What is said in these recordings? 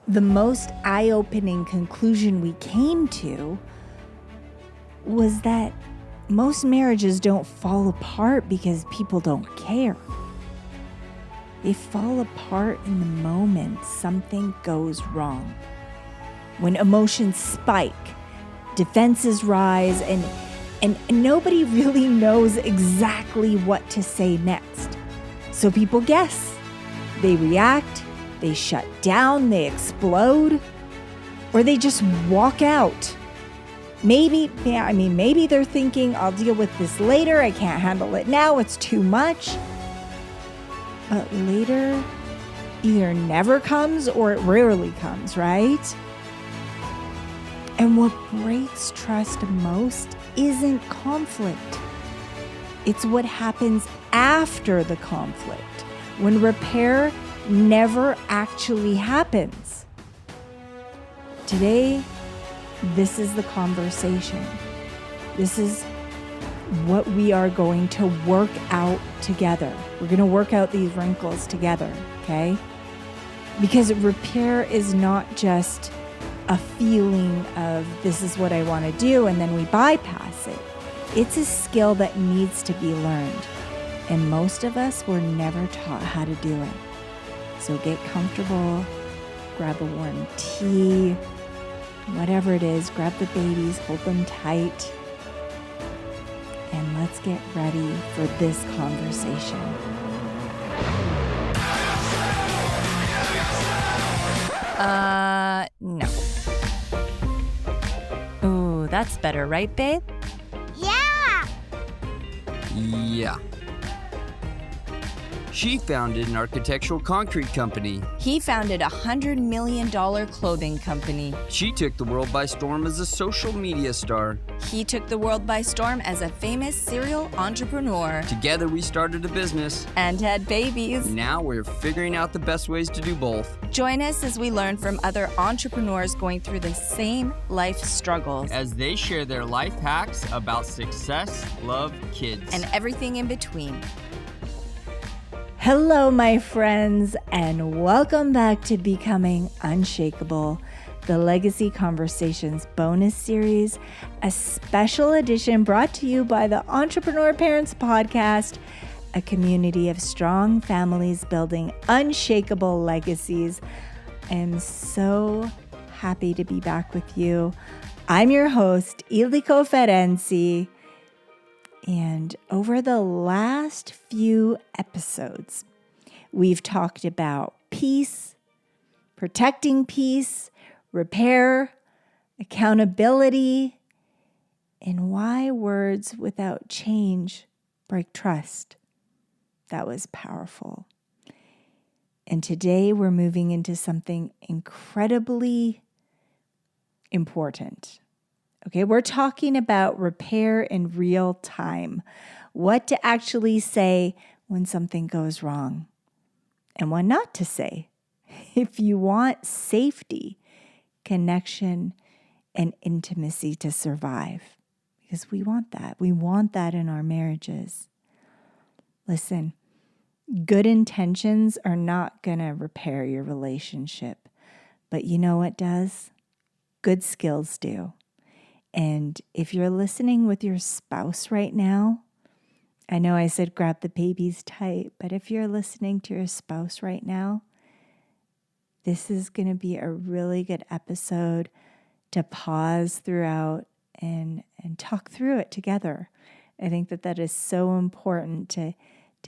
the most eye-opening conclusion we came to was that most marriages don't fall apart because people don't care. They fall apart in the moment something goes wrong. When emotions spike, defenses rise, and nobody really knows exactly what to say next. So people guess. They react, they shut down, they explode, or they just walk out. Maybe they're thinking, I'll deal with this later, I can't handle it now, it's too much. But later either never comes or it rarely comes, right? And what breaks trust most isn't conflict. It's what happens after the conflict, when repair never actually happens. Today, this is the conversation. This is what we are going to work out together. We're going to work out these wrinkles together, okay? Because repair is not just a feeling of this is what I want to do and then we bypass it. It's a skill that needs to be learned. And most of us were never taught how to do it. So get comfortable, grab a warm tea, whatever it is, grab the babies, hold them tight, and let's get ready for this conversation. No. Ooh, that's better, right, babe? Yeah! Yeah. She founded an architectural concrete company. He founded a $100 million clothing company. She took the world by storm as a social media star. He took the world by storm as a famous serial entrepreneur. Together we started a business. And had babies. Now we're figuring out the best ways to do both. Join us as we learn from other entrepreneurs going through the same life struggles. As they share their life hacks about success, love, kids, and everything in between. Hello, my friends, and welcome back to Becoming Unshakable, the Legacy Conversations bonus series, a special edition brought to you by the Entrepreneur Parents Podcast, a community of strong families building unshakable legacies. I am so happy to be back with you. I'm your host, Ildiko Ferenczi. And over the last few episodes, we've talked about peace, protecting peace, repair, accountability, and why words without change break trust. That was powerful. And today we're moving into something incredibly important. Okay, we're talking about repair in real time. What to actually say when something goes wrong and what not to say. If you want safety, connection, and intimacy to survive. Because we want that. We want that in our marriages. Listen, good intentions are not going to repair your relationship. But you know what does? Good skills do. And if you're listening with your spouse right now, I know I said grab the babies tight, but if you're listening to your spouse right now, this is going to be a really good episode to pause throughout and talk through it together. I think that is so important to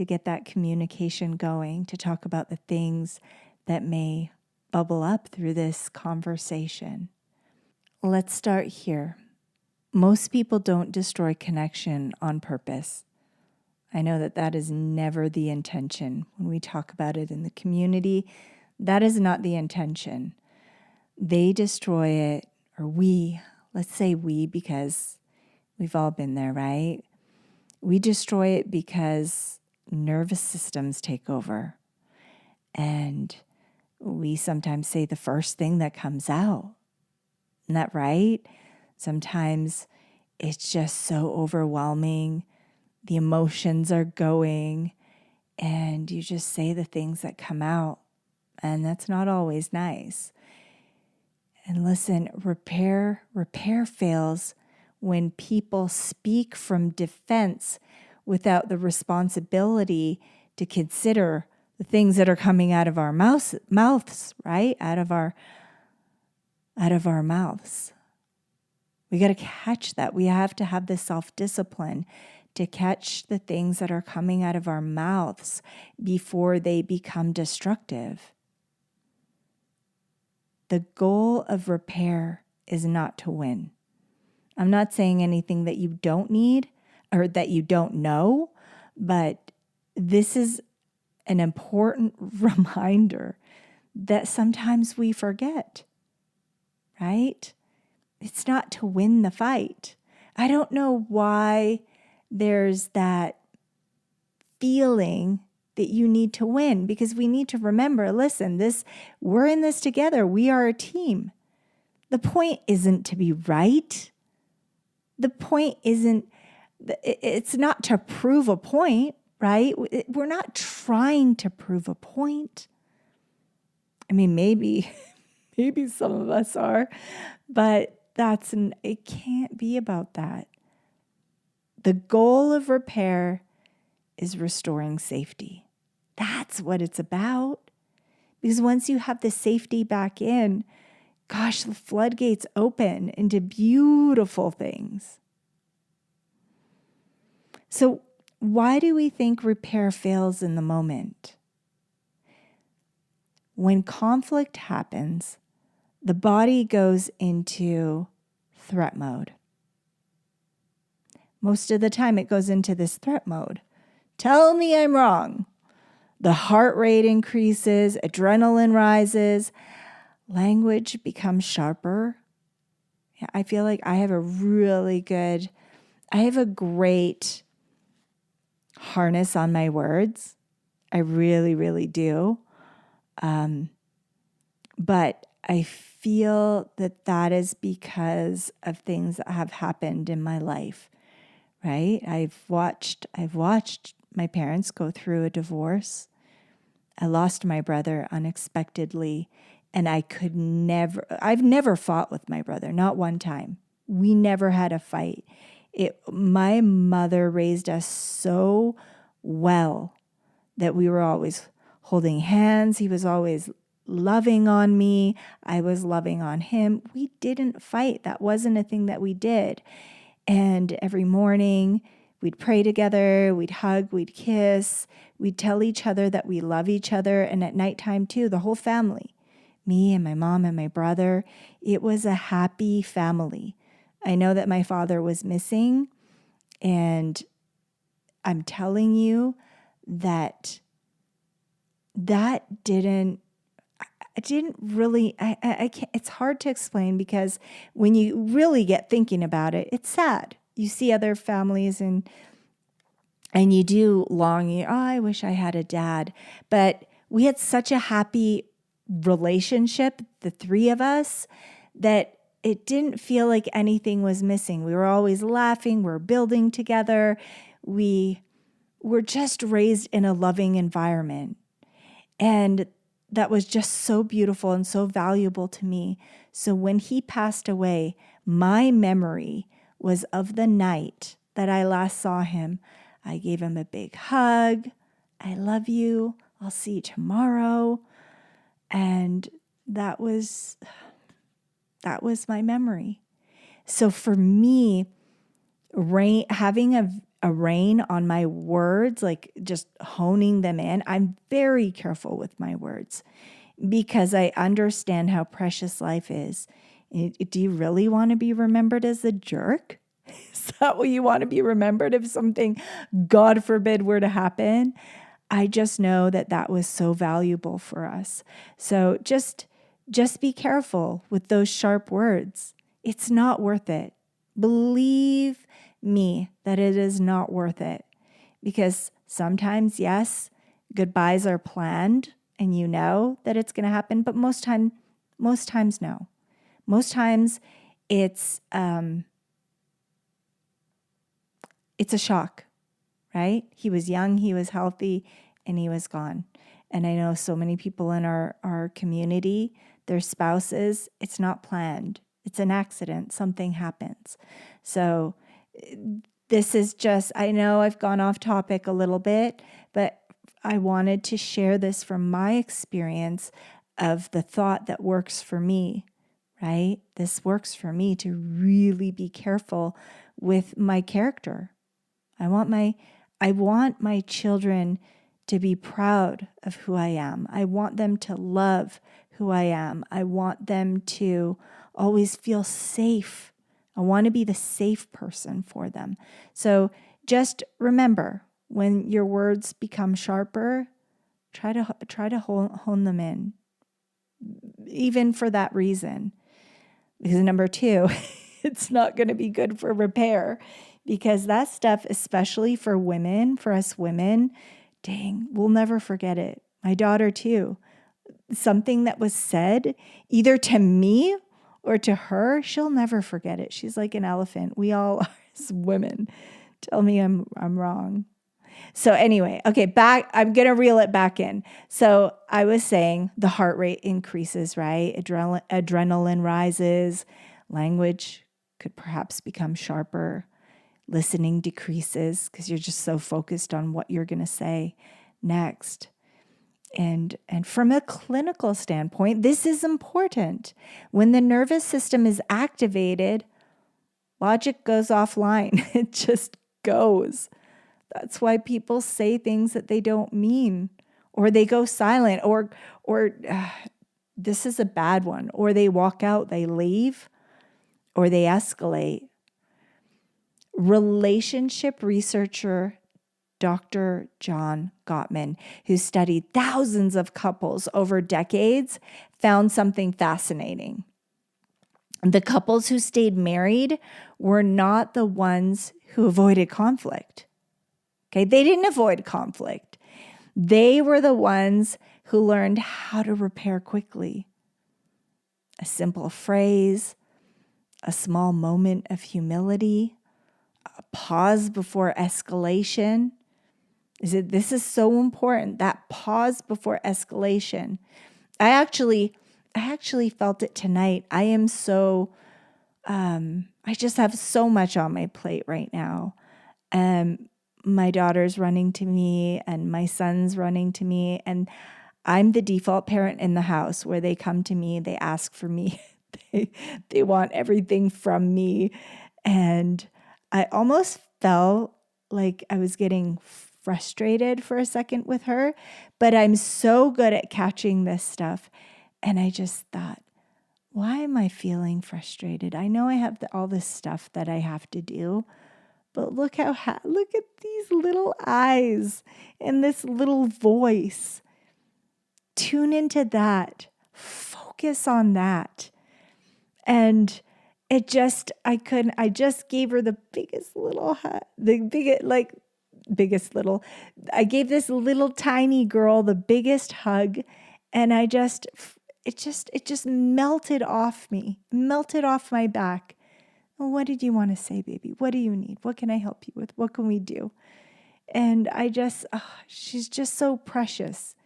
get that communication going, to talk about the things that may bubble up through this conversation. Let's start here. Most people don't destroy connection on purpose. I know that is never the intention. When we talk about it in the community, that is not the intention. They destroy it, or let's say we, because we've all been there, right? We destroy it because nervous systems take over. And we sometimes say the first thing that comes out. Isn't that right? Sometimes it's just so overwhelming. The emotions are going, and you just say the things that come out. And that's not always nice. And listen, repair fails when people speak from defense without the responsibility to consider the things that are coming out of our mouths, right? Out of our mouths. We got to catch that. We have to have the self-discipline to catch the things that are coming out of our mouths before they become destructive. The goal of repair is not to win. I'm not saying anything that you don't need or that you don't know, but this is an important reminder that sometimes we forget, right? It's not to win the fight. I don't know why there's that feeling that you need to win, because we need to remember, listen, we're in this together. We are a team. The point isn't to be right. The point it's not to prove a point, right? We're not trying to prove a point. I mean, maybe some of us are, but it can't be about that. The goal of repair is restoring safety. That's what it's about. Because once you have the safety back in, gosh, the floodgates open into beautiful things. So why do we think repair fails in the moment? When conflict happens, the body goes into threat mode. Most of the time it goes into this threat mode. Tell me I'm wrong. The heart rate increases, adrenaline rises, language becomes sharper. Yeah, I feel like I have a great harness on my words. I really, really do. But I feel that is because of things that have happened in my life, right? I've watched my parents go through a divorce. I lost my brother unexpectedly, and I've never fought with my brother, not one time. We never had a fight. My mother raised us so well that we were always holding hands. He was always loving on me. I was loving on him. We didn't fight. That wasn't a thing that we did. And every morning we'd pray together, we'd hug, we'd kiss, we'd tell each other that we love each other. And at nighttime too, the whole family, me and my mom and my brother, it was a happy family. I know that my father was missing, and I'm telling you that didn't really, I can't, it's hard to explain, because when you really get thinking about it, it's sad. You see other families and you do long, I wish I had a dad. But we had such a happy relationship, the three of us, that it didn't feel like anything was missing. We were always laughing. We're building together. We were just raised in a loving environment. And that was just so beautiful and so valuable to me. So when he passed away, my memory was of the night that I last saw him. I gave him a big hug. I love you. I'll see you tomorrow. And that was my memory. So for me, having a rein on my words, like just honing them in, I'm very careful with my words, because I understand how precious life is. Do you really want to be remembered as a jerk? Is that what you want to be remembered if something, God forbid, were to happen? I just know that was so valuable for us. So just be careful with those sharp words. It's not worth it. Believe me that it is not worth it, because sometimes, yes, goodbyes are planned and you know that it's going to happen, but most times no. Most times it's a shock, right? He was young, he was healthy, and he was gone. And I know so many people in our community, their spouses, it's not planned. It's an accident. Something happens. So this is just, I know I've gone off topic a little bit, but I wanted to share this from my experience of the thought that works for me, right? This works for me to really be careful with my character. I want my children to be proud of who I am. I want them to love who I am. I want them to always feel safe. I want to be the safe person for them. So just remember, when your words become sharper, try to hone them in, even for that reason. Because number 2, it's not going to be good for repair, because that stuff, especially for women, for us women, dang, we'll never forget it. My daughter too. Something that was said either to me or to her, she'll never forget it. She's like an elephant. We all are as women. Tell me I'm wrong. So anyway, okay, back, I'm going to reel it back in. So I was saying the heart rate increases, right? Adrenaline rises. Language could perhaps become sharper. Listening decreases because you're just so focused on what you're going to say next. And from a clinical standpoint, this is important. When the nervous system is activated, logic goes offline. It just goes. That's why people say things that they don't mean, or they go silent, or this is a bad one, or they walk out, they leave, or they escalate. Relationship researcher Dr. John Gottman, who studied thousands of couples over decades, found something fascinating. The couples who stayed married were not the ones who avoided conflict. Okay, they didn't avoid conflict. They were the ones who learned how to repair quickly. A simple phrase, a small moment of humility, a pause before escalation. This is so important, that pause before escalation. I actually felt it tonight. I am so, I just have so much on my plate right now. My daughter's running to me and my son's running to me, and I'm the default parent in the house where they come to me, they ask for me, they want everything from me. And I almost felt like I was getting frustrated for a second with her, but I'm so good at catching this stuff. And I just thought, why am I feeling frustrated? I know I have all this stuff that I have to do, but look at these little eyes and this little voice. Tune into that. Focus on that. And I just gave her the biggest little hug, I gave this little tiny girl the biggest hug, and it just melted off me, melted off my back. Well, what did you want to say, baby? What do you need? What can I help you with? What can we do? And she's just so precious.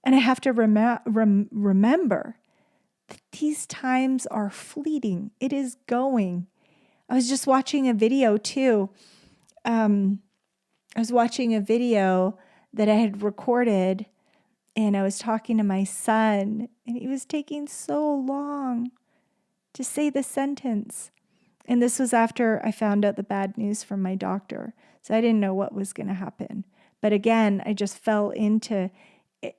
And I have to remember that these times are fleeting. It is going. I was just watching a video too. I was watching a video that I had recorded, and I was talking to my son, and he was taking so long to say the sentence. And this was after I found out the bad news from my doctor. So I didn't know what was going to happen. But again, I just fell into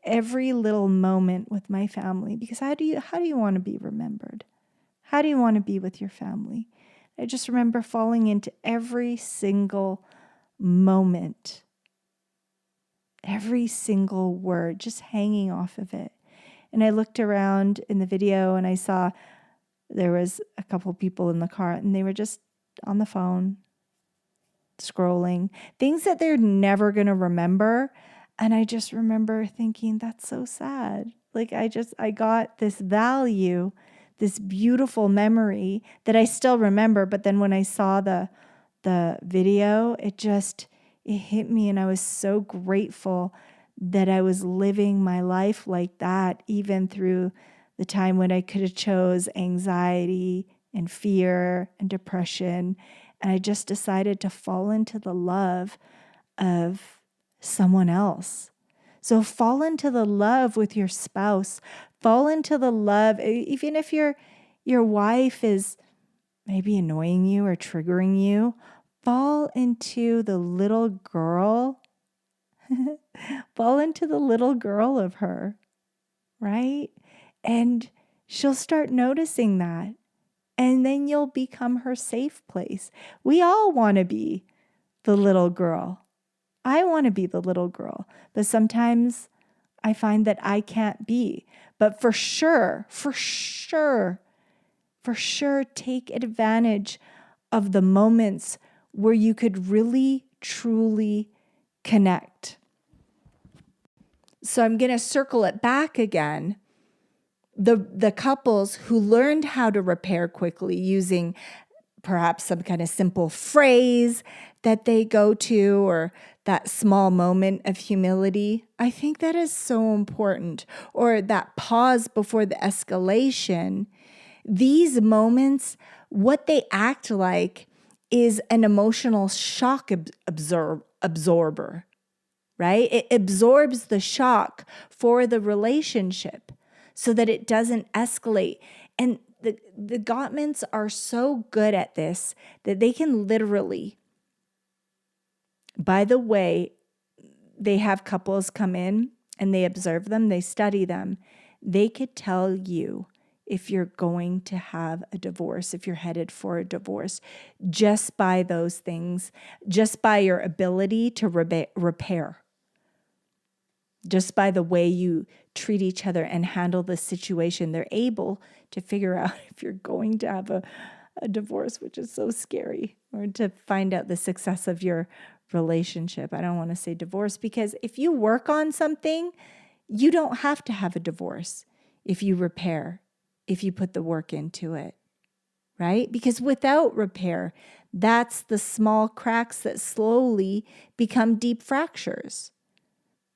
every little moment with my family, because how do you want to be remembered? How do you want to be with your family? I just remember falling into every single moment, every single word, just hanging off of it. And I looked around in the video and I saw there was a couple people in the car, and they were just on the phone, scrolling, things that they're never going to remember. And I just remember thinking, that's so sad. Like I got this value, this beautiful memory that I still remember. But then when I saw the video, it hit me, and I was so grateful that I was living my life like that, even through the time when I could have chose anxiety and fear and depression. And I just decided to fall into the love of someone else. So fall into the love with your spouse. Fall into the love, even if your wife is maybe annoying you or triggering you, fall into the little girl. Fall into the little girl of her, right? And she'll start noticing that. And then you'll become her safe place. We all want to be the little girl. I want to be the little girl, but sometimes I find that I can't be. But for sure, take advantage of the moments where you could really, truly connect. So I'm going to circle it back again. The couples who learned how to repair quickly using perhaps some kind of simple phrase that they go to or that small moment of humility, I think that is so important. Or that pause before the escalation. These moments, what they act like is an emotional shock absorber, right? It absorbs the shock for the relationship so that it doesn't escalate. And the Gottmans are so good at this that they can literally, by the way, they have couples come in and they observe them, they study them. They could tell you if you're going to have a divorce, if you're headed for a divorce, just by those things, just by your ability to repair. Just by the way you treat each other and handle the situation, they're able to figure out if you're going to have a divorce, which is so scary, or to find out the success of your relationship. I don't want to say divorce, because if you work on something, you don't have to have a divorce if you repair, if you put the work into it, right? Because without repair, that's the small cracks that slowly become deep fractures.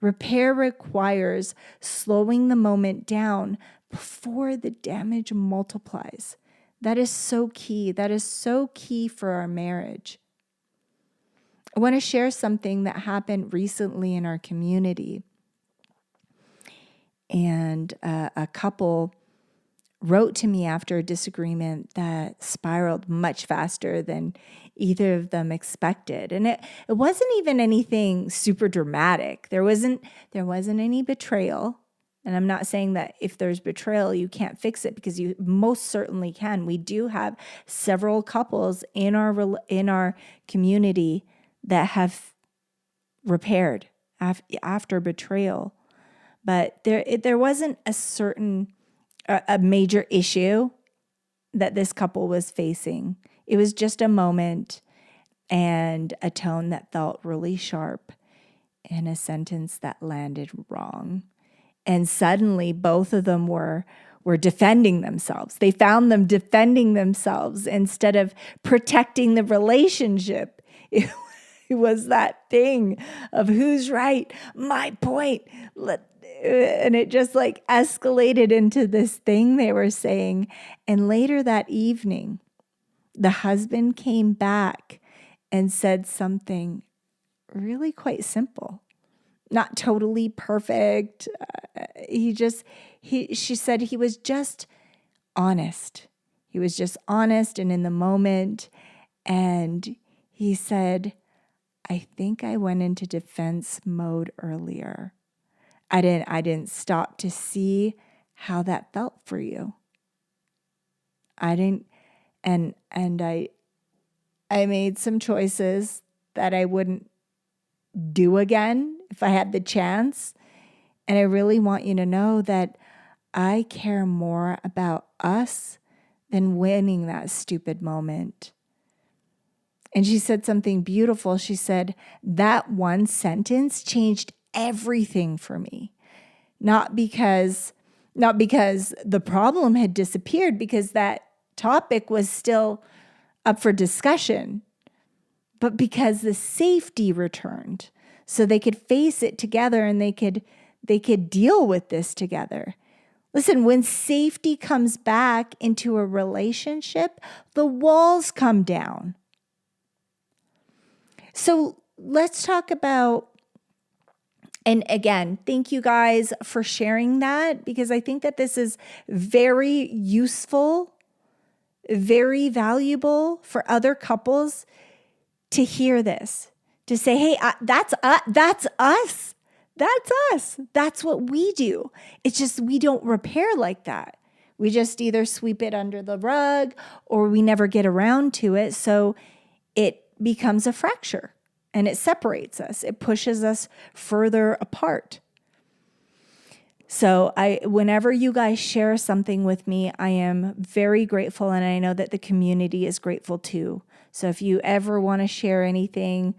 Repair requires slowing the moment down before the damage multiplies. That is so key. That is so key for our marriage. I want to share something that happened recently in our community. And a couple wrote to me after a disagreement that spiraled much faster than either of them expected. And it wasn't even anything super dramatic. There wasn't any betrayal. And I'm not saying that if there's betrayal, you can't fix it, because you most certainly can. We do have several couples in our community that have repaired after betrayal. But there wasn't a major issue that this couple was facing. It was just a moment and a tone that felt really sharp and a sentence that landed wrong. And suddenly both of them were defending themselves. They found them defending themselves instead of protecting the relationship. It was that thing of who's right, my point. And it just like escalated into this thing they were saying. And later that evening, the husband came back and said something really quite simple, not totally perfect. She said he was just honest. He was just honest and in the moment. And he said, I think I went into defense mode earlier. I didn't stop to see how that felt for you. I didn't, and I made some choices that I wouldn't do again if I had the chance. And I really want you to know that I care more about us than winning that stupid moment. And she said something beautiful. She said, that one sentence changed everything for me. Not because the problem had disappeared, because that topic was still up for discussion, but because the safety returned. so they could face it together and they could deal with this together. Listen, when safety comes back into a relationship, the walls come down. So let's talk about, and again, thank you guys for sharing that, because I think that this is very useful, very valuable for other couples to hear this, to say, hey, that's us. That's us. That's what we do. It's just we don't repair like that. We just either sweep it under the rug or we never get around to it. So it becomes a fracture and it separates us. It pushes us further apart. So whenever you guys share something with me, I am very grateful, and I know that the community is grateful too. So if you ever want to share anything,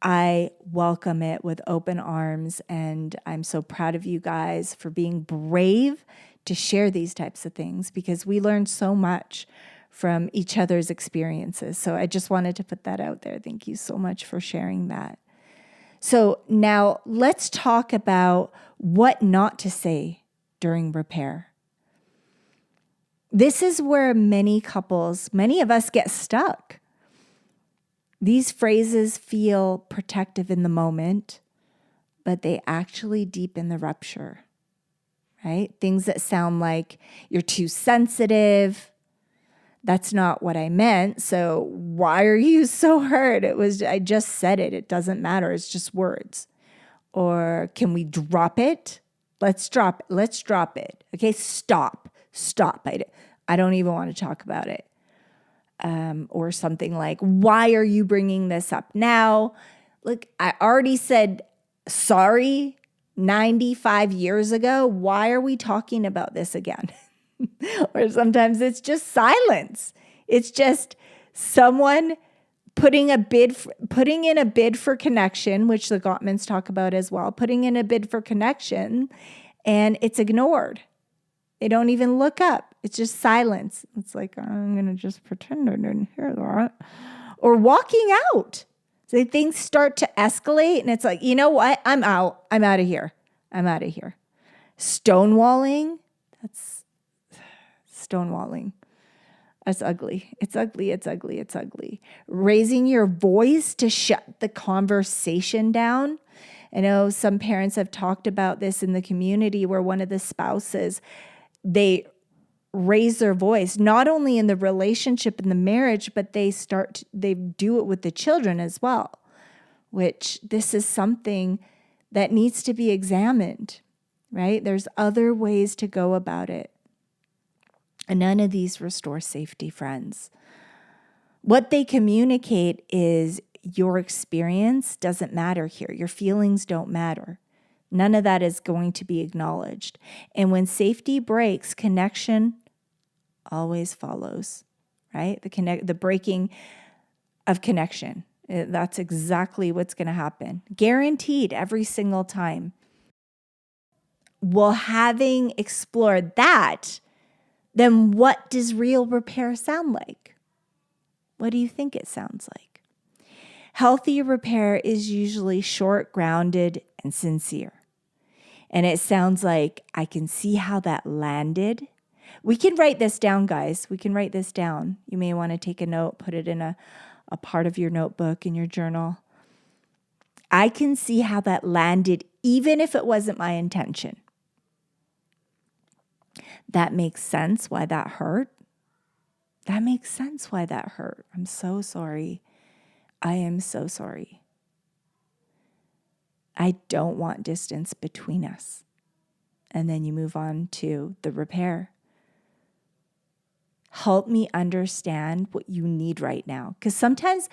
I welcome it with open arms, and I'm so proud of you guys for being brave to share these types of things, because we learn so much from each other's experiences. So I just wanted to put that out there. Thank you so much for sharing that. So now let's talk about what not to say during repair. This is where many of us get stuck. These phrases feel protective in the moment, but they actually deepen the rupture, right? Things that sound like you're too sensitive. That's not what I meant. So why are you so hurt? I just said it. It doesn't matter. It's just words. Or can we drop it? Let's drop it. Okay, stop. I don't even want to talk about it. Or something like, why are you bringing this up now? Look, I already said sorry 95 years ago. Why are we talking about this again? Or sometimes it's just silence. It's just someone putting in a bid for connection, which the Gottmans talk about as well, putting in a bid for connection, and it's ignored. They don't even look up. It's just silence. It's like, I'm going to just pretend I didn't hear that. Or walking out. So things start to escalate, and it's like, you know what? I'm out. I'm out of here. Stonewalling. That's stonewalling. That's ugly. It's ugly. Raising your voice to shut the conversation down. I know some parents have talked about this in the community where one of the spouses, they raise their voice, not only in the relationship and the marriage, but they do it with the children as well, which this is something that needs to be examined, right? There's other ways to go about it. And none of these restore safety, friends. What they communicate is your experience doesn't matter here. Your feelings don't matter. None of that is going to be acknowledged. And when safety breaks, connection always follows, right? The breaking of connection. That's exactly what's going to happen. Guaranteed every single time. Well, having explored that, then what does real repair sound like? What do you think it sounds like? Healthy repair is usually short, grounded, and sincere. And it sounds like, I can see how that landed. We can write this down, guys. We can write this down. You may want to take a note, put it in a part of your notebook, in your journal. I can see how that landed, even if it wasn't my intention. That makes sense why that hurt. I'm so sorry. I am so sorry. I don't want distance between us. And then you move on to the repair. Help me understand what you need right now. Because sometimes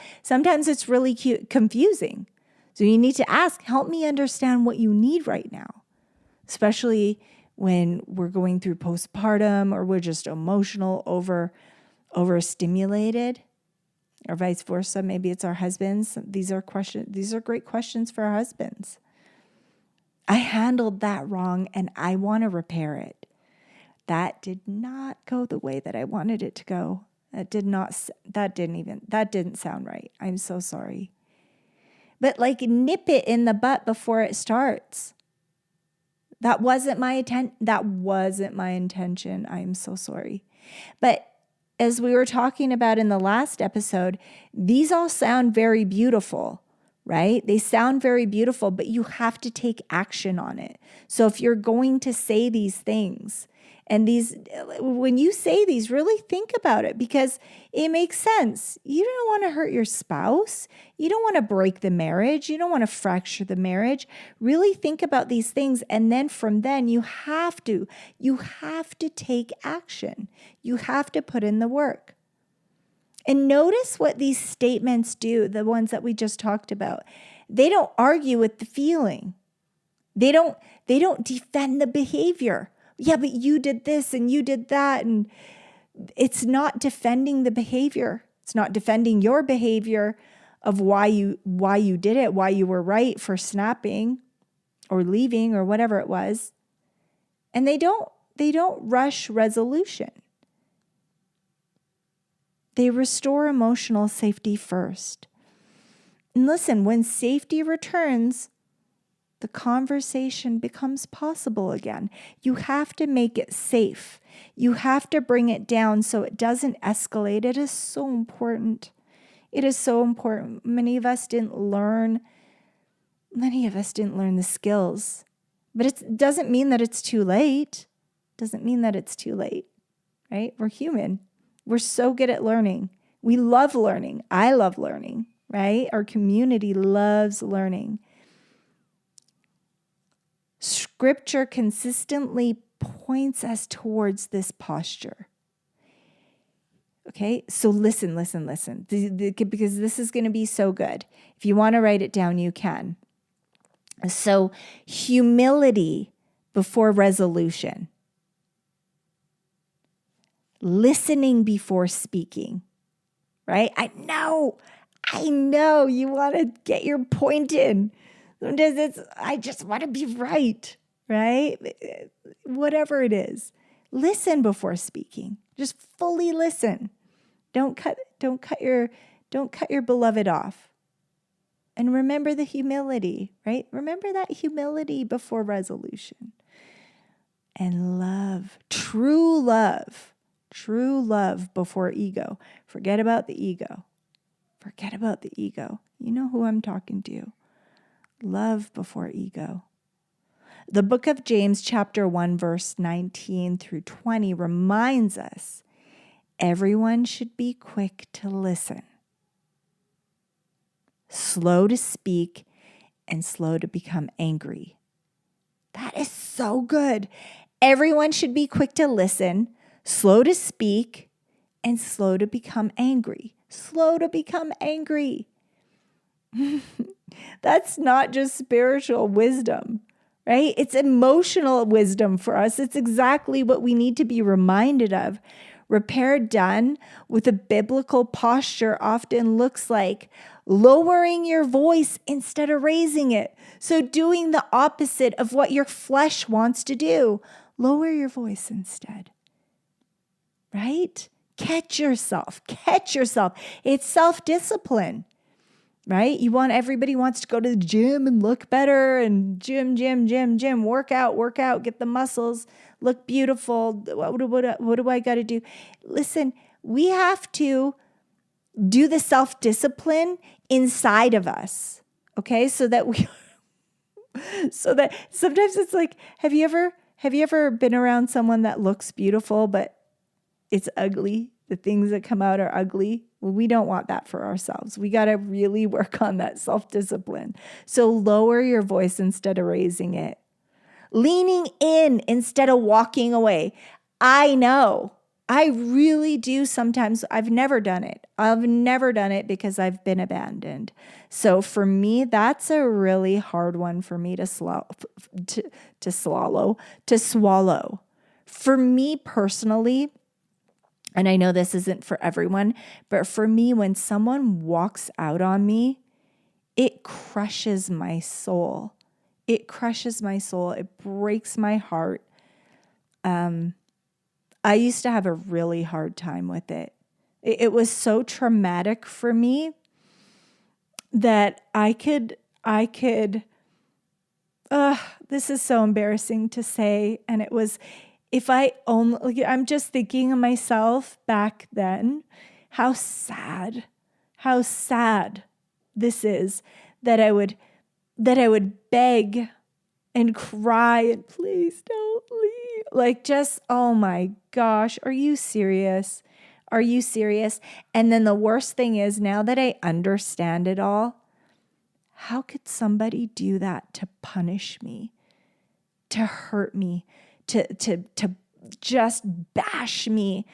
it's really confusing. So you need to ask, help me understand what you need right now. Especially when we're going through postpartum or we're just emotional, overstimulated, or vice versa. Maybe it's our husbands. These are great questions for our husbands. I handled that wrong and I want to repair it. That did not go the way that I wanted it to go. That didn't sound right. I'm so sorry. but like nip it in the butt before it starts. That wasn't my intention. I'm so sorry. But as we were talking about in the last episode, these all sound very beautiful, right? They sound very beautiful, but you have to take action on it. So if you're going to say these things, and when you say these, really think about it, because it makes sense. You don't want to hurt your spouse. You don't want to break the marriage. You don't want to fracture the marriage. Really think about these things. And then from then you have to take action. You have to put in the work. And notice what these statements do, the ones that we just talked about. They don't argue with the feeling. They don't defend the behavior. Yeah, but you did this and you did that. And it's not defending the behavior. It's not defending your behavior of why you did it, why you were right for snapping or leaving or whatever it was. And they don't rush resolution. They restore emotional safety first. And listen, when safety returns, the conversation becomes possible again. You have to make it safe. You have to bring it down so it doesn't escalate. It is so important. It is so important. Many of us didn't learn the skills. But it doesn't mean that it's too late. Doesn't mean that it's too late, right? We're human. We're so good at learning. We love learning. I love learning, right? Our community loves learning. Scripture consistently points us towards this posture. Okay, so listen, because this is going to be so good. If you want to write it down, you can. So, humility before resolution. Listening before speaking, right? I know you want to get your point in. Sometimes I just want to be right? Whatever it is, listen before speaking. Just fully listen. Don't cut your beloved off. And remember the humility, right? Remember that humility before resolution. And love, true love before ego. Forget about the ego. You know who I'm talking to. Love before ego. The book of James, chapter 1, verse 19 through 20 reminds us everyone should be quick to listen, slow to speak, and slow to become angry. That is so good. Everyone should be quick to listen, slow to speak, and slow to become angry. Slow to become angry. That's not just spiritual wisdom, right? It's emotional wisdom for us. It's exactly what we need to be reminded of. Repair done with a biblical posture often looks like lowering your voice instead of raising it. So doing the opposite of what your flesh wants to do. Lower your voice instead, right? Catch yourself. It's self-discipline. Right? Everybody wants to go to the gym and look better and gym, work out, get the muscles, look beautiful. What do I got to do? Listen, we have to do the self-discipline inside of us. Okay? So that sometimes it's like, have you ever been around someone that looks beautiful, but it's ugly? The things that come out are ugly. Well, we don't want that for ourselves. We got to really work on that self-discipline. So lower your voice instead of raising it. Leaning in instead of walking away. I know. I really do sometimes. I've never done it. Because I've been abandoned. So for me, that's a really hard one for me to swallow. For me personally, and I know this isn't for everyone, but for me, when someone walks out on me, it crushes my soul. It breaks my heart. I used to have a really hard time with it. It was so traumatic for me that I could, this is so embarrassing to say. And it was, if I only, I'm just thinking of myself back then, how sad this is that I would beg and cry and please don't leave. Like just, oh my gosh, are you serious? Are you serious? And then the worst thing is, now that I understand it all, how could somebody do that to punish me, to hurt me, to just bash me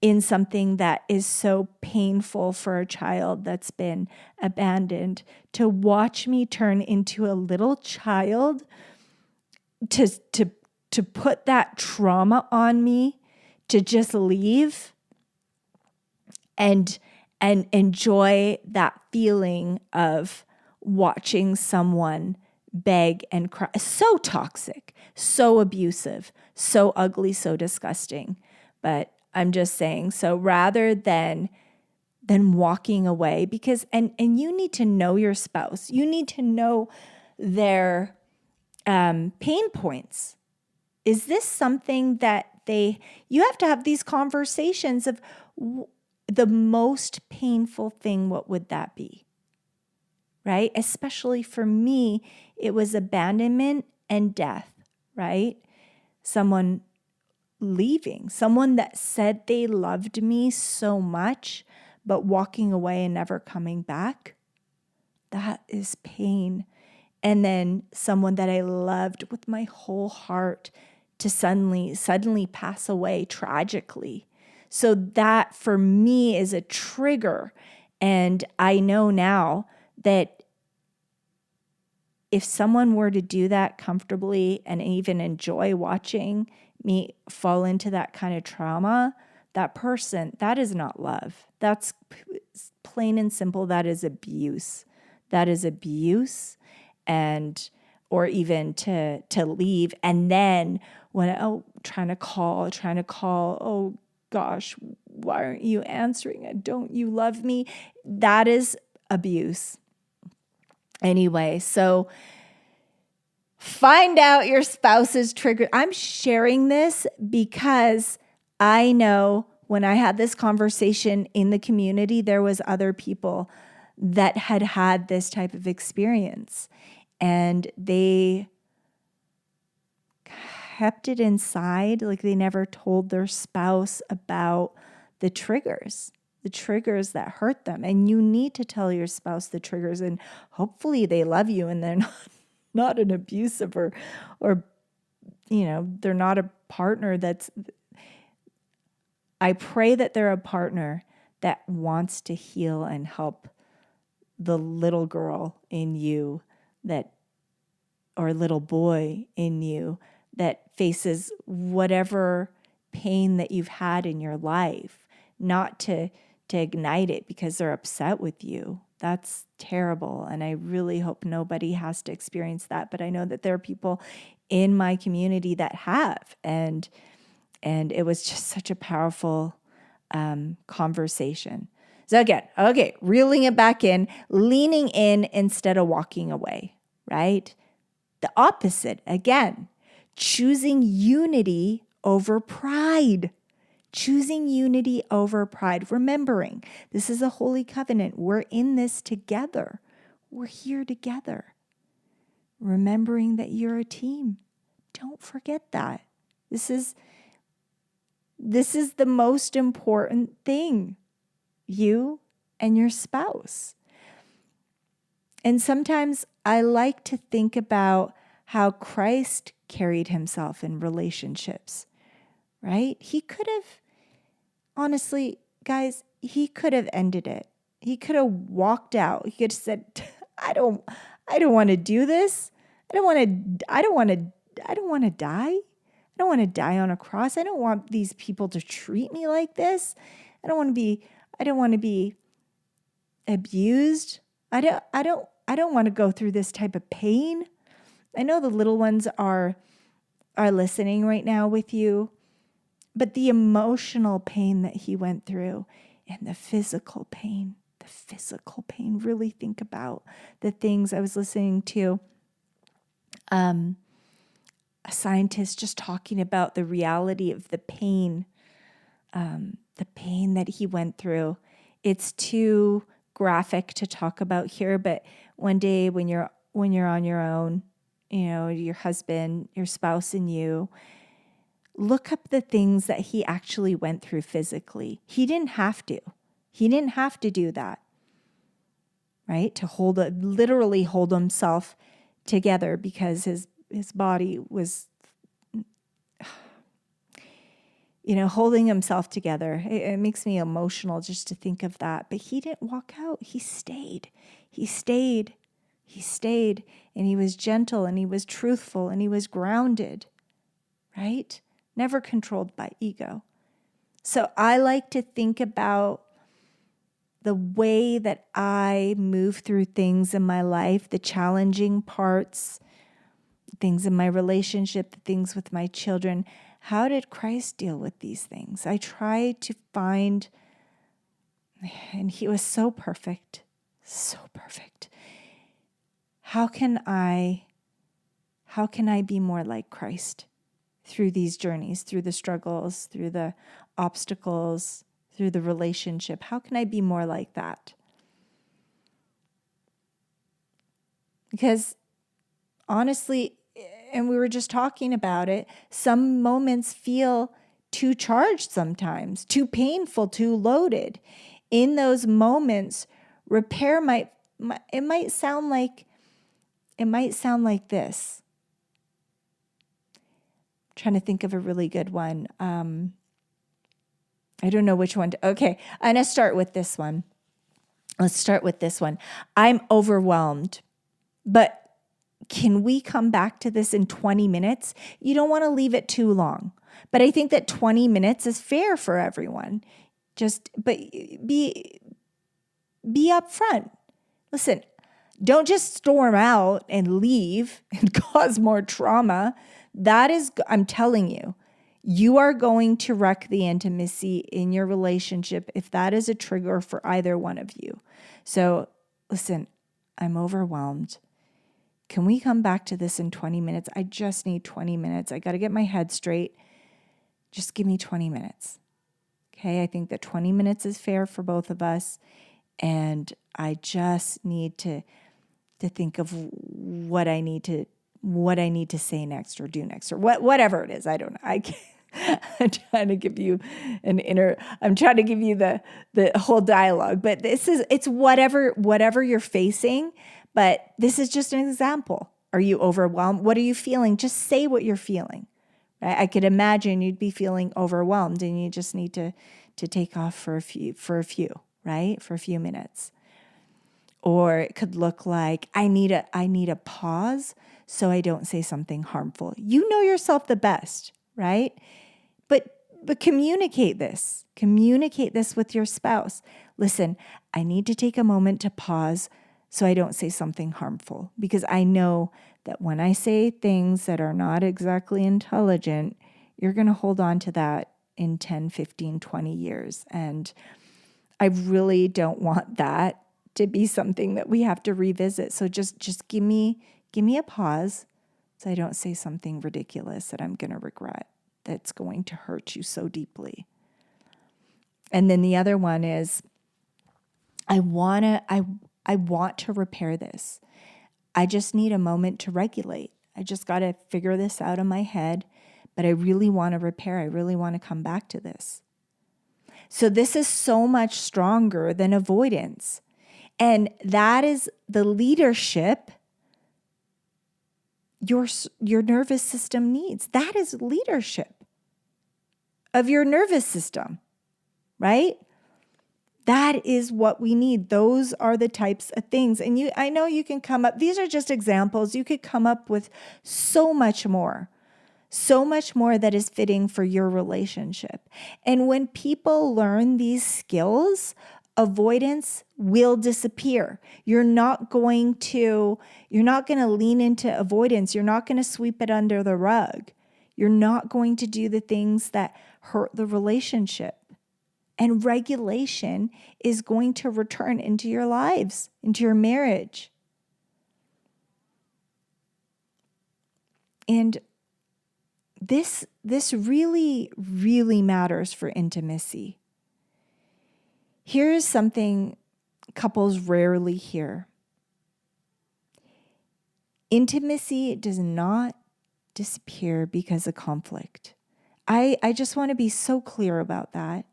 in something that is so painful for a child that's been abandoned, to watch me turn into a little child, to put that trauma on me, to just leave and enjoy that feeling of watching someone beg and cry. So toxic, so abusive, so ugly, so disgusting. But I'm just saying, so rather than walking away, because and you need to know your spouse, you need to know their pain points. Is this something that you have to have these conversations of the most painful thing? What would that be? Right? Especially for me, it was abandonment and death, right? Someone leaving, someone that said they loved me so much, but walking away and never coming back. That is pain. And then someone that I loved with my whole heart to suddenly pass away tragically. So that for me is a trigger. And I know now that if someone were to do that comfortably and even enjoy watching me fall into that kind of trauma, that person, that is not love. That's plain and simple. That is abuse. That is abuse. And, or even to leave. And then when, trying to call, oh gosh, why aren't you answering it? Don't you love me? That is abuse. Anyway, so find out your spouse's trigger. I'm sharing this because I know when I had this conversation in the community, there was other people that had this type of experience, and they kept it inside. Like they never told their spouse about the triggers that hurt them. And you need to tell your spouse the triggers, and hopefully they love you and they're not an abusive or they're not a partner that's, I pray that they're a partner that wants to heal and help the little girl in you or little boy in you that faces whatever pain that you've had in your life, not to ignite it because they're upset with you. That's terrible. And I really hope nobody has to experience that. But I know that there are people in my community that have. And it was just such a powerful conversation. So again, okay, reeling it back in, leaning in instead of walking away, right? The opposite, again, choosing unity over pride. Choosing unity over pride. Remembering, this is a holy covenant. We're in this together. We're here together. Remembering that you're a team. Don't forget that. This is the most important thing. You and your spouse. And sometimes I like to think about how Christ carried himself in relationships, right? He could have, honestly, guys, he could have ended it. He could have walked out. He could have said, I don't want to do this. I don't want to die. I don't want to die on a cross. I don't want these people to treat me like this. I don't want to be abused. I don't want to go through this type of pain. I know the little ones are listening right now with you, but the emotional pain that he went through and the physical pain the physical pain. Really think about the things. I was listening to a scientist just talking about the reality of the pain that he went through. It's too graphic to talk about here, but one day when you're on your own, your husband, your spouse, and you, look up the things that he actually went through physically. He didn't have to. He didn't have to do that, right? To literally hold himself together because his body was, holding himself together. It makes me emotional just to think of that. But he didn't walk out. He stayed. He stayed. He stayed. And he was gentle and he was truthful and he was grounded, right? Never controlled by ego. So I like to think about the way that I move through things in my life, the challenging parts, things in my relationship, the things with my children. How did Christ deal with these things? I try to find, and he was so perfect, so perfect. How can I be more like Christ through these journeys, through the struggles, through the obstacles, through the relationship? How can I be more like that? Because honestly, and we were just talking about it, some moments feel too charged sometimes, too painful, too loaded. In those moments, repair might sound like this. I'm trying to think of a really good one. I don't know which one. Okay, I'm going to start with this one. Let's start with this one. I'm overwhelmed, but can we come back to this in 20 minutes? You don't want to leave it too long, but I think that 20 minutes is fair for everyone. But be upfront. Listen, don't just storm out and leave and cause more trauma. I'm telling you, you are going to wreck the intimacy in your relationship if that is a trigger for either one of you. So listen, I'm overwhelmed. Can we come back to this in 20 minutes? I just need 20 minutes. I got to get my head straight. Just give me 20 minutes. Okay, I think that 20 minutes is fair for both of us. And I just need to think of what I need to say next or do next or whatever it is. I don't know. I'm trying to give you the whole dialogue, but it's whatever you're facing. But this is just an example. Are you overwhelmed? What are you feeling? Just say what you're feeling, right? I could imagine you'd be feeling overwhelmed and you just need to take off for a few, right? For a few minutes. Or it could look like I need a pause so I don't say something harmful. You know yourself the best, right? But communicate this. Communicate this with your spouse. Listen, I need to take a moment to pause so I don't say something harmful, because I know that when I say things that are not exactly intelligent, you're going to hold on to that in 10, 15, 20 years. And I really don't want that to be something that we have to revisit. So just give me a pause so I don't say something ridiculous that I'm going to regret, that's going to hurt you so deeply. And then the other one is, I want to repair this. I just need a moment to regulate. I just got to figure this out in my head, but I really want to repair. I really want to come back to this. So this is so much stronger than avoidance. And that is the leadership your nervous system needs. That is leadership of your nervous system, right? That is what we need. Those are the types of things. And I know you can come up, these are just examples. You could come up with so much more that is fitting for your relationship. And when people learn these skills, avoidance will disappear. You're not going to lean into avoidance. You're not going to sweep it under the rug. You're not going to do the things that hurt the relationship. And regulation is going to return into your lives, into your marriage. And this really, really matters for intimacy. Here's something couples rarely hear. Intimacy does not disappear because of conflict. I just want to be so clear about that.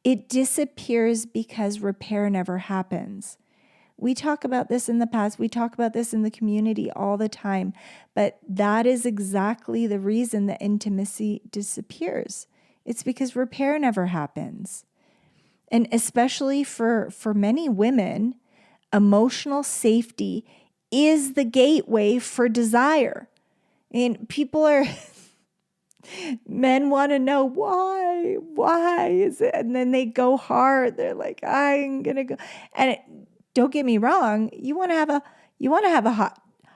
It disappears because repair never happens. We talk about this in the past. We talk about this in the community all the time. But that is exactly the reason that intimacy disappears. It's because repair never happens. And especially for many women, emotional safety is the gateway for desire. And men want to know why is it? And then they go hard. They're like, I'm going to go. And don't get me wrong. You want to have a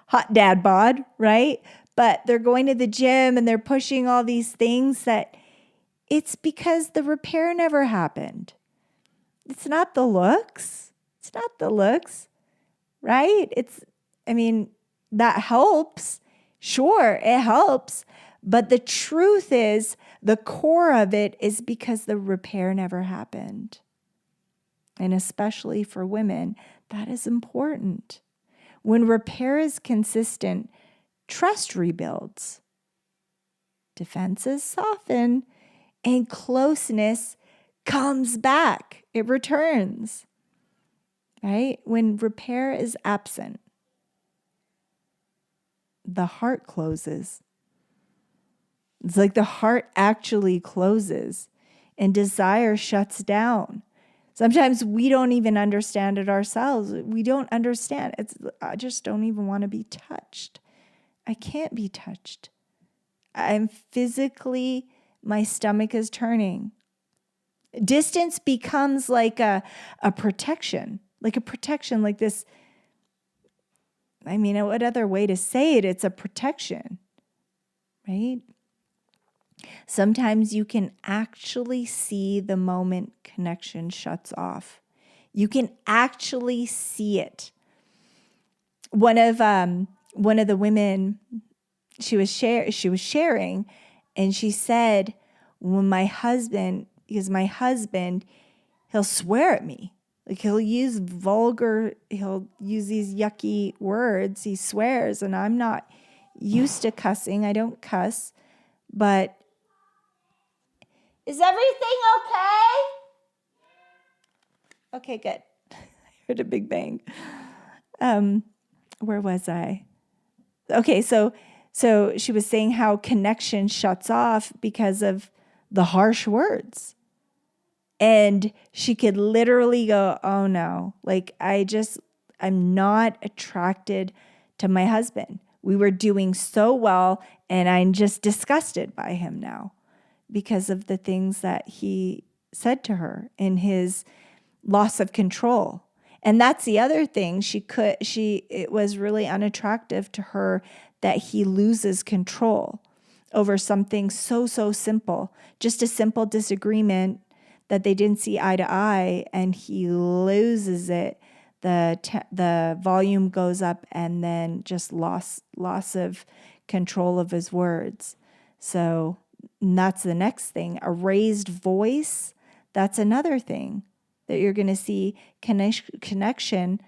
hot dad bod, right? But they're going to the gym and they're pushing all these things that it's because the repair never happened. It's not the looks. Right? That helps. Sure, it helps. But the truth is, the core of it is because the repair never happened. And especially for women, that is important. When repair is consistent, trust rebuilds. Defenses soften, and closeness comes back. It returns. Right? When repair is absent, the heart closes. It's like the heart actually closes and desire shuts down. Sometimes we don't even understand it ourselves. We don't understand. I just don't even want to be touched. I can't be touched. I'm physically, my stomach is turning. Distance becomes like a protection, like this. What other way to say it? It's a protection, right? Sometimes you can actually see the moment connection shuts off. You can actually see it. One of the women, she was sharing, and she said, when my husband, he'll swear at me. Like he'll use these yucky words. He swears, and I'm not used to cussing. I don't cuss, but is everything okay? Okay, good. I heard a big bang. Where was I? Okay, so she was saying how connection shuts off because of the harsh words. And she could literally go, oh no, I'm not attracted to my husband. We were doing so well, and I'm just disgusted by him now because of the things that he said to her in his loss of control. And that's the other thing. It was really unattractive to her that he loses control over something so simple, just a simple disagreement that they didn't see eye to eye, and he loses it. The volume goes up, and then just loss of control of his words. So that's the next thing. A raised voice, that's another thing that you're going to see connection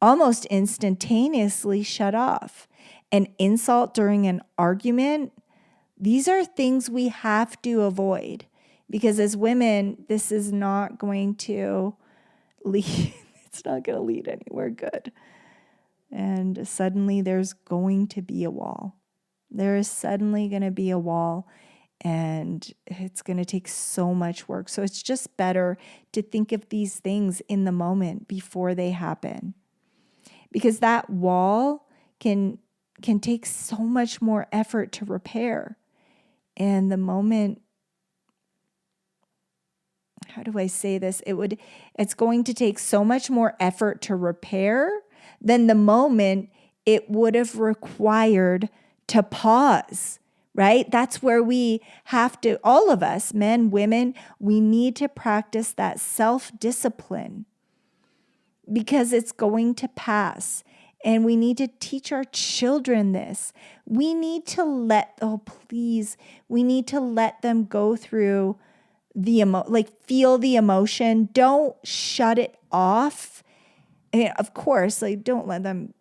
almost instantaneously shut off. An insult during an argument, these are things we have to avoid. Because as women, this is not going to lead, it's not going to lead anywhere good. And suddenly there's going to be a wall. There is suddenly going to be a wall, and it's going to take so much work. So it's just better to think of these things in the moment before they happen. Because that wall can take so much more effort to repair. And the moment, how do I say this? It's going to take so much more effort to repair than the moment it would have required to pause, right? That's where we have to, all of us, men, women, we need to practice that self-discipline because it's going to pass. And we need to teach our children this. We need to we need to let them go through feel the emotion. Don't shut it off. And of course, don't let them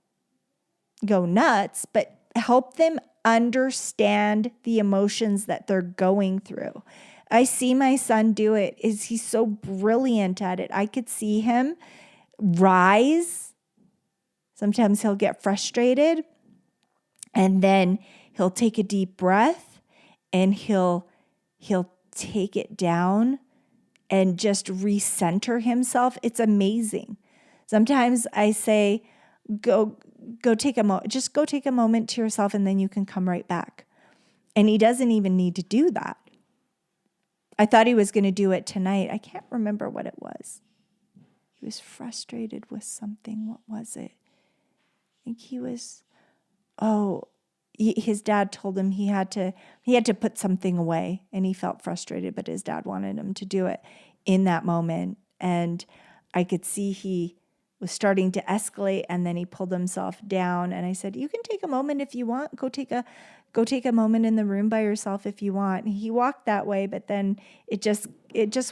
go nuts, but help them understand the emotions that they're going through. I see my son do it. He's so brilliant at it. I could see him rise. Sometimes he'll get frustrated and then he'll take a deep breath and he'll take it down and just recenter himself. It's amazing. Sometimes I say, go take a moment, just go take a moment to yourself and then you can come right back. And he doesn't even need to do that. I thought he was going to do it tonight. I can't remember what it was. He was frustrated with something. What was it? I think he was, his dad told him he had to put something away and he felt frustrated, but his dad wanted him to do it in that moment. And I could see he was starting to escalate and then he pulled himself down. And I said, you can take a moment if you want. Go take a moment in the room by yourself if you want. And he walked that way, but then it just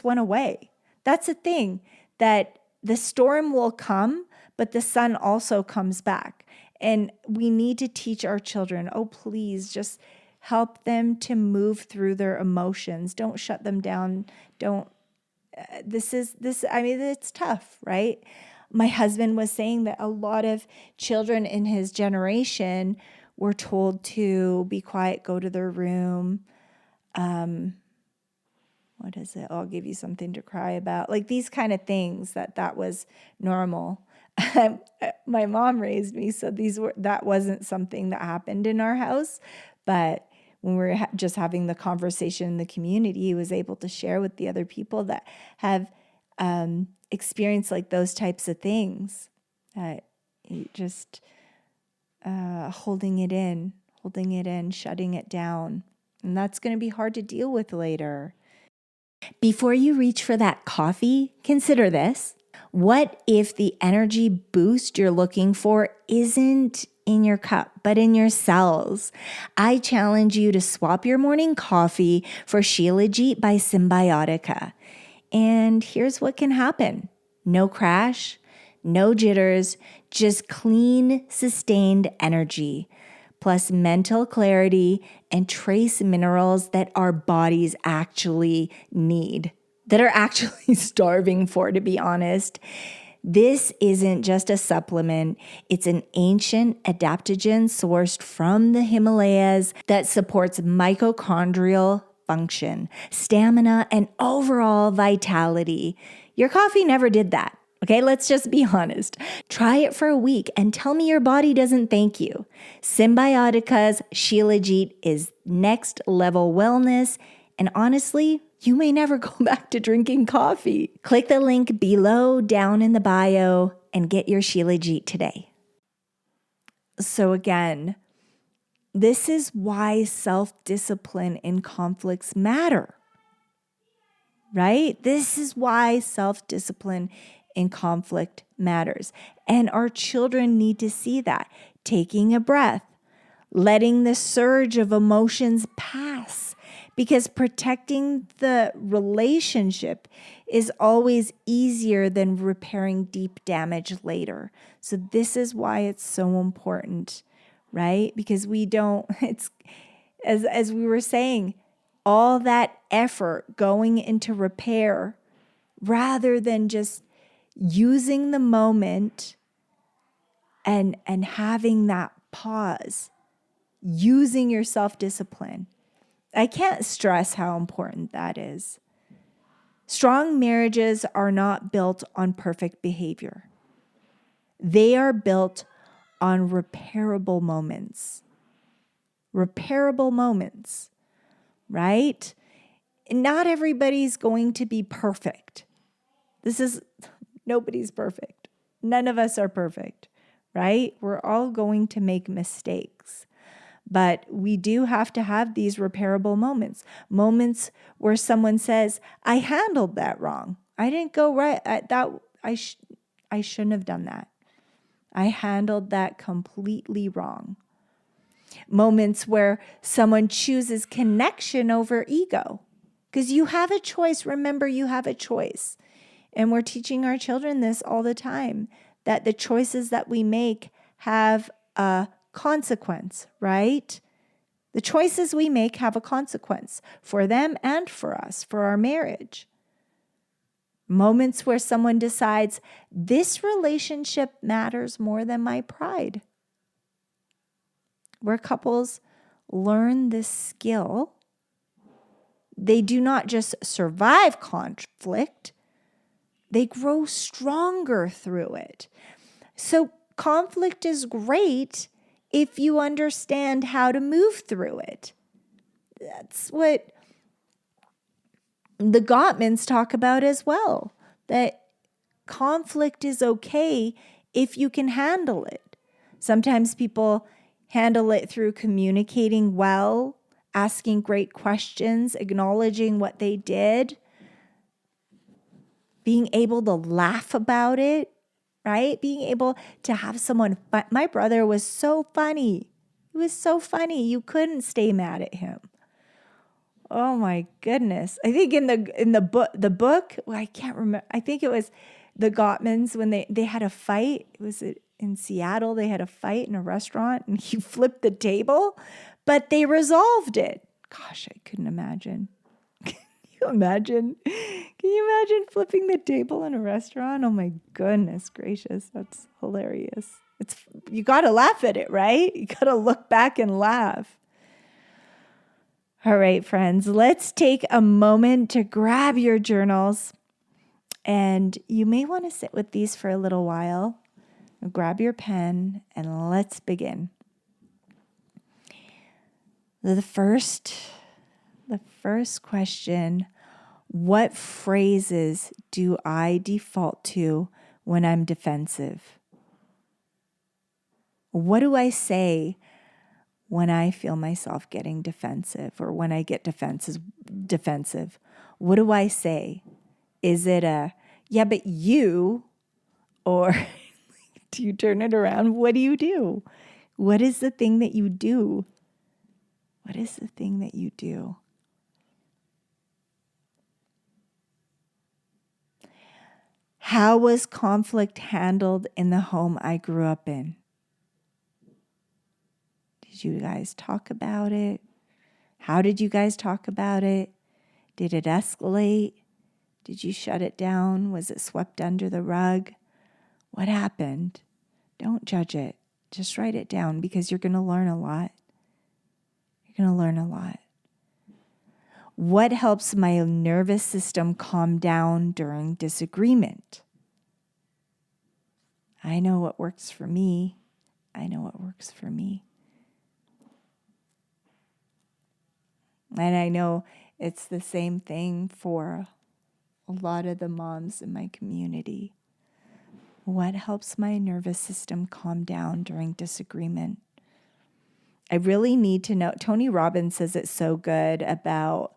went away. That's the thing, that the storm will come, but the sun also comes back. And we need to teach our children, please just help them to move through their emotions. Don't shut them down. It's tough, right? My husband was saying that a lot of children in his generation were told to be quiet, go to their room. What is it? I'll give you something to cry about. These kind of things, that was normal. My mom raised me, so that wasn't something that happened in our house. But when we were just having the conversation in the community, he was able to share with the other people that have experienced those types of things. Just holding it in, shutting it down. And that's going to be hard to deal with later. Before you reach for that coffee, consider this. What if the energy boost you're looking for isn't in your cup, but in your cells? I challenge you to swap your morning coffee for Shilajit by Symbiotica. And here's what can happen. No crash, no jitters, just clean, sustained energy, plus mental clarity and trace minerals that our bodies actually need, that are actually starving for, to be honest. This isn't just a supplement. It's an ancient adaptogen sourced from the Himalayas that supports mitochondrial function, stamina, and overall vitality. Your coffee never did that. Okay, let's just be honest. Try it for a week and tell me your body doesn't thank you. Symbiotica's Shilajit is next level wellness, and honestly, you may never go back to drinking coffee. Click the link below down in the bio and get your Shilajit today. So again, this is why self-discipline in conflicts matter, right? This is why self-discipline in conflict matters. And our children need to see that. Taking a breath, letting the surge of emotions pass, because protecting the relationship is always easier than repairing deep damage later. So this is why it's so important, right? Because it's as we were saying, all that effort going into repair rather than just using the moment and having that pause, using your self-discipline. I can't stress how important that is. Strong marriages are not built on perfect behavior. They are built on repairable moments. Repairable moments, right? Not everybody's going to be perfect. Nobody's perfect. None of us are perfect, right? We're all going to make mistakes. But we do have to have these repairable moments, moments where someone says, I handled that wrong. I didn't go right. I shouldn't have done that. I handled that completely wrong. Moments where someone chooses connection over ego. Because you have a choice. Remember, you have a choice. And we're teaching our children this all the time, that the choices that we make have a consequence, right? The choices we make have a consequence for them and for us, for our marriage. Moments where someone decides, this relationship matters more than my pride. Where couples learn this skill, they do not just survive conflict, they grow stronger through it. So conflict is great if you understand how to move through it. That's what the Gottmans talk about as well, that conflict is okay if you can handle it. Sometimes people handle it through communicating well, asking great questions, acknowledging what they did, being able to laugh about it, right? Being able to have someone. My brother was so funny. He was so funny. You couldn't stay mad at him. Oh my goodness. I think in the book, well, I can't remember. I think it was the Gottmans when they had a fight. It was in Seattle. They had a fight in a restaurant and he flipped the table, but they resolved it. Gosh, I couldn't imagine. Can you imagine flipping the table in a restaurant? Oh my goodness gracious. That's hilarious. You got to laugh at it, right? You got to look back and laugh. All right, friends, let's take a moment to grab your journals. And you may want to sit with these for a little while. Grab your pen and let's begin. The first question, what phrases do I default to when I'm defensive? What do I say when I feel myself getting defensive or when I get defensive? What do I say? Is it yeah, but you, or do you turn it around? What do you do? What is the thing that you do? What is the thing that you do? How was conflict handled in the home I grew up in? Did you guys talk about it? How did you guys talk about it? Did it escalate? Did you shut it down? Was it swept under the rug? What happened? Don't judge it. Just write it down because you're going to learn a lot. You're going to learn a lot. What helps my nervous system calm down during disagreement? I know what works for me. And I know it's the same thing for a lot of the moms in my community. What helps my nervous system calm down during disagreement? I really need to know. Tony Robbins says it's so good about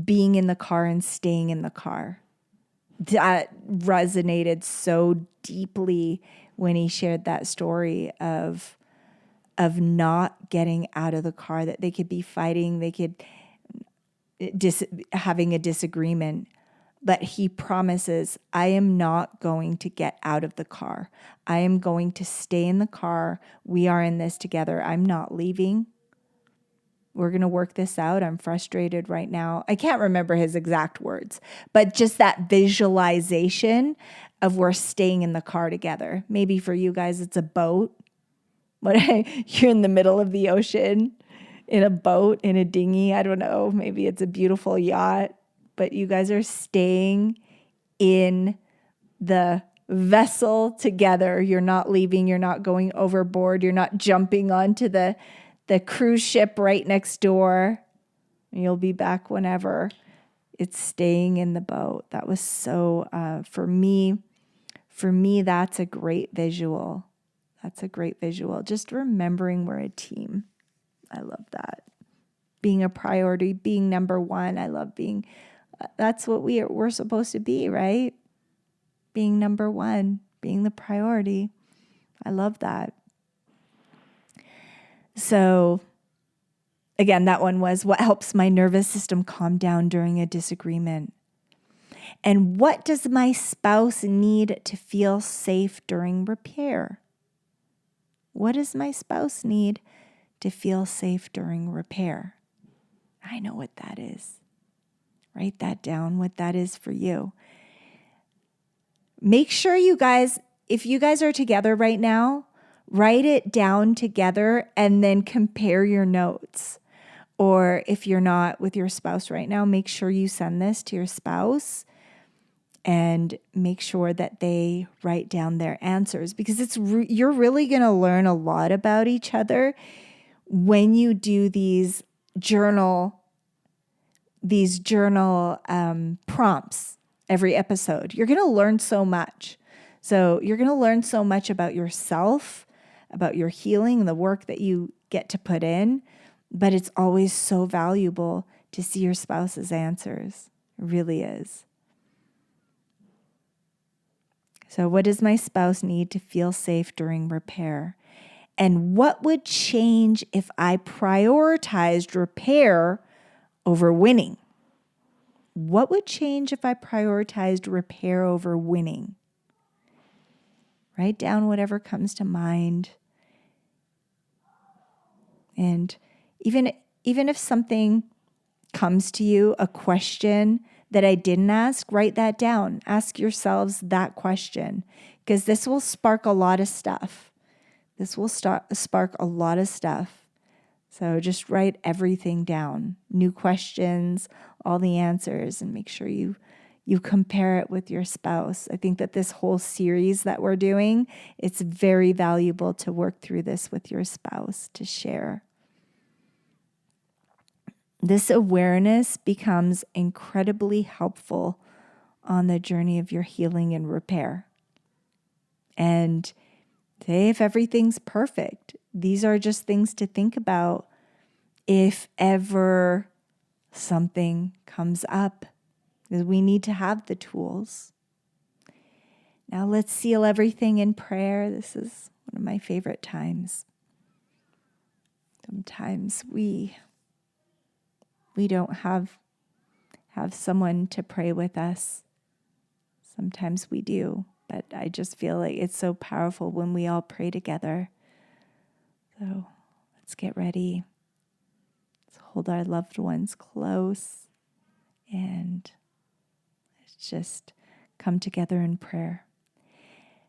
being in the car and staying in the car. That resonated so deeply when he shared that story of not getting out of the car, that they could be fighting, they could having a disagreement, but he promises, I am not going to get out of the car. I am going to stay in the car. We are in this together. I'm not leaving. We're going to work this out. I'm frustrated right now. I can't remember his exact words, but just that visualization of we're staying in the car together. Maybe for you guys, it's a boat. But you're in the middle of the ocean in a boat, in a dinghy. I don't know. Maybe it's a beautiful yacht, but you guys are staying in the vessel together. You're not leaving. You're not going overboard. You're not jumping onto the cruise ship right next door. You'll be back whenever. It's staying in the boat. That was so, for me, that's a great visual. That's a great visual. Just remembering we're a team. I love that. Being a priority, being number one. I love being, that's what we're supposed to be, right? Being number one, being the priority. I love that. So again, that one was what helps my nervous system calm down during a disagreement. And what does my spouse need to feel safe during repair? What does my spouse need to feel safe during repair? I know what that is. Write that down, what that is for you. Make sure you guys, if you guys are together right now, write it down together and then compare your notes. Or if you're not with your spouse right now, make sure you send this to your spouse and make sure that they write down their answers, because you're really going to learn a lot about each other when you do these journal prompts every episode. You're going to learn so much. So you're going to learn so much about yourself, about your healing, the work that you get to put in, but it's always so valuable to see your spouse's answers. It really is. So what does my spouse need to feel safe during repair? And what would change if I prioritized repair over winning? What would change if I prioritized repair over winning? Write down whatever comes to mind. And even if something comes to you, a question that I didn't ask, write that down. Ask yourselves that question, because this will spark a lot of stuff. Spark a lot of stuff. So just write everything down, new questions, all the answers, and make sure you compare it with your spouse. I think that this whole series that we're doing, it's very valuable to work through this with your spouse, to share. This awareness becomes incredibly helpful on the journey of your healing and repair. And say if everything's perfect, these are just things to think about if ever something comes up, because we need to have the tools. Now let's seal everything in prayer. This is one of my favorite times. Sometimes we don't have someone to pray with us. Sometimes we do, but I just feel like it's so powerful when we all pray together. So let's get ready. Let's hold our loved ones close and let's just come together in prayer.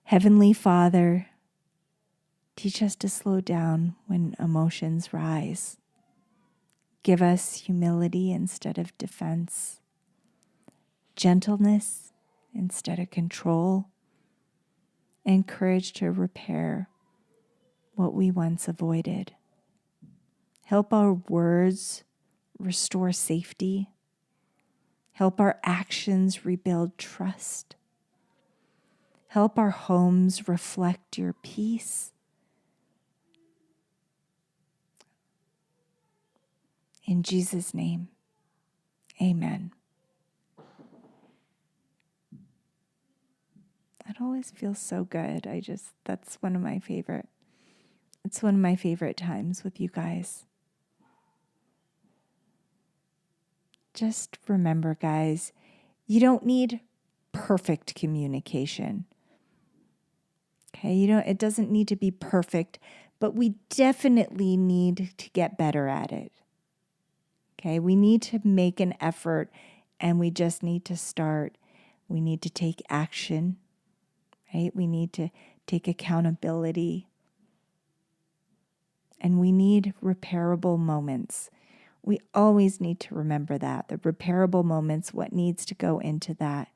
Heavenly Father, teach us to slow down when emotions rise. Give us humility instead of defense, gentleness instead of control, and courage to repair what we once avoided. Help our words restore safety. Help our actions rebuild trust. Help our homes reflect your peace. In Jesus' name, amen. It always feels so good. That's one of my favorite. It's one of my favorite times with you guys. Just remember, guys, you don't need perfect communication. Okay, it doesn't need to be perfect, but we definitely need to get better at it. Okay, we need to make an effort, and we just need to start. We need to take action, right? We need to take accountability. And we need repairable moments. We always need to remember that. The repairable moments, what needs to go into that.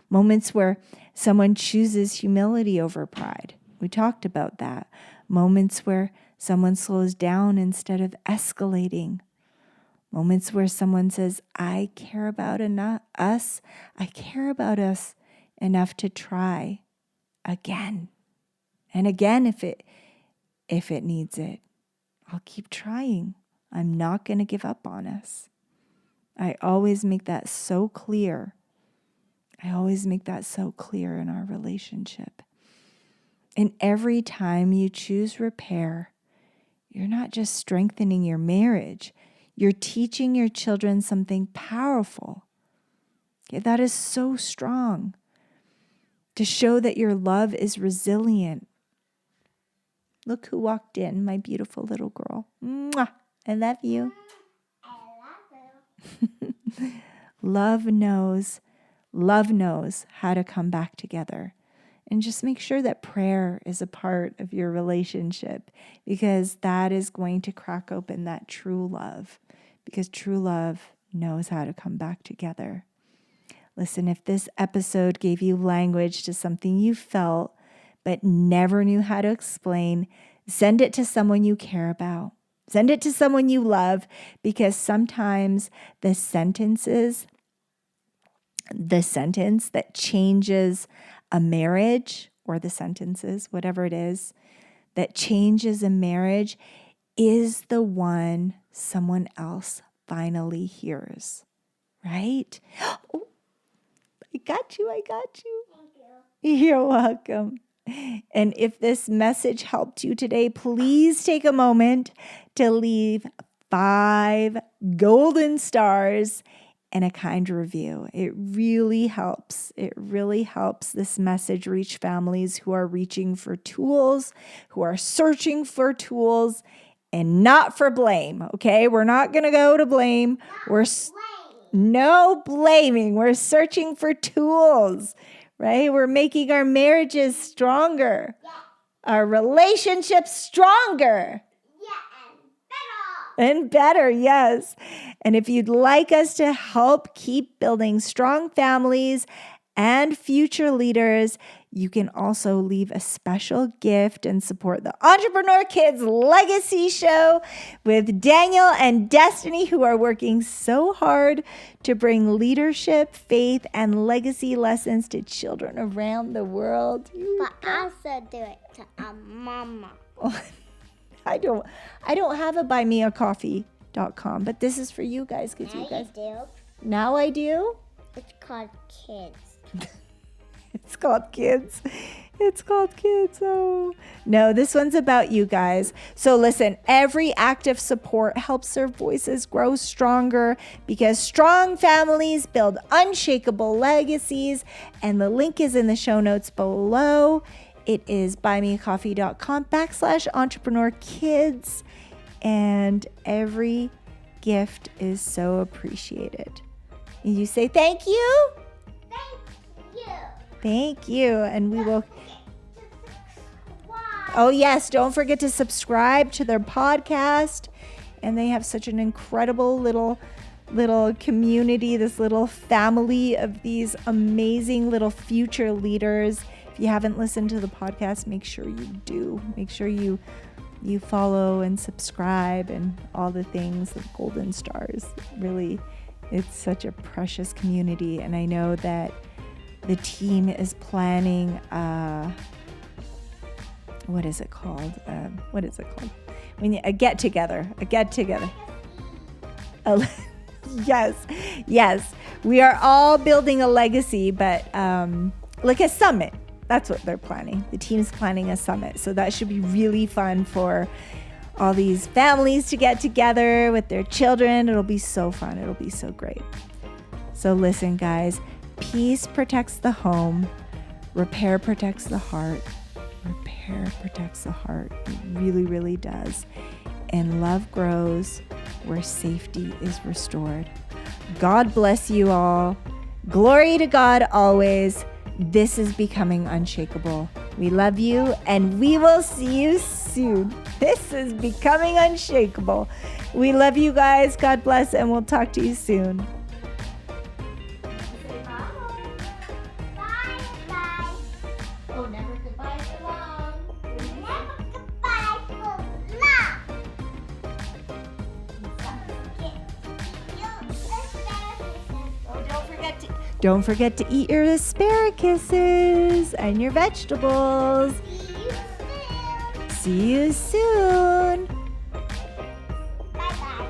Moments where someone chooses humility over pride. We talked about that. Moments where someone slows down instead of escalating. Moments where someone says, I care about us. I care about us enough to try again and again if it needs it. I'll keep trying. I'm not going to give up on us. I always make that so clear. I always make that so clear in our relationship. And every time you choose repair, you're not just strengthening your marriage, you're teaching your children something powerful. Okay, that is so strong. To show that your love is resilient. Look who walked in, my beautiful little girl. Mwah! I love you. Love knows how to come back together. And just make sure that prayer is a part of your relationship, because that is going to crack open that true love, because true love knows how to come back together. Listen, if this episode gave you language to something you felt but never knew how to explain, send it to someone you care about. Send it to someone you love, because sometimes the sentence that changes a marriage, or the sentences, whatever it is, that changes a marriage is the one someone else finally hears, right? Oh, I got you. Thank you. You're welcome. And if this message helped you today, please take a moment to leave 5 golden stars and a kind review. It really helps. It really helps this message reach families who are reaching for tools, who are searching for tools, and not for blame. Okay, we're not going to go to blame. No blaming. We're searching for tools, right? We're making our marriages stronger, our relationships stronger. And better, yes. And if you'd like us to help keep building strong families and future leaders, you can also leave a special gift and support the Entrepreneur Kids Legacy Show with Daniel and Destiny, who are working so hard to bring leadership, faith, and legacy lessons to children around the world. But also do it to a mama. I don't have a buymeacoffee.com, but this is for you guys, because you guys do. Now I do. It's called Kids. It's called Kids. It's called Kids. Oh, no, this one's about you guys. So listen, every act of support helps their voices grow stronger, because strong families build unshakable legacies. And the link is in the show notes below. It is buymeacoffee.com/entrepreneurkids. And every gift is so appreciated. You say thank you. Thank you. And we will. Oh, yes. Don't forget to subscribe to their podcast. And they have such an incredible little community, this little family of these amazing little future leaders. If you haven't listened to the podcast, make sure you do. Make sure you follow and subscribe and all the things, the golden stars. Really, it's such a precious community. And I know that the team is planning, what is it called? A get together. Yes. We are all building a legacy, but like a summit. That's what they're planning. The team's planning a summit. So that should be really fun for all these families to get together with their children. It'll be so fun. It'll be so great. So listen, guys, peace protects the home. Repair protects the heart. Repair protects the heart. It really, really does. And love grows where safety is restored. God bless you all. Glory to God always. This is Becoming Unshakable. We love you, and we will see you soon. This is Becoming Unshakable. We love you guys. God bless, and we'll talk to you soon. Bye. Oh, never goodbye for long. Never goodbye for long. Don't forget to eat your asparaguses and your vegetables. See you soon. See you soon. Bye-bye.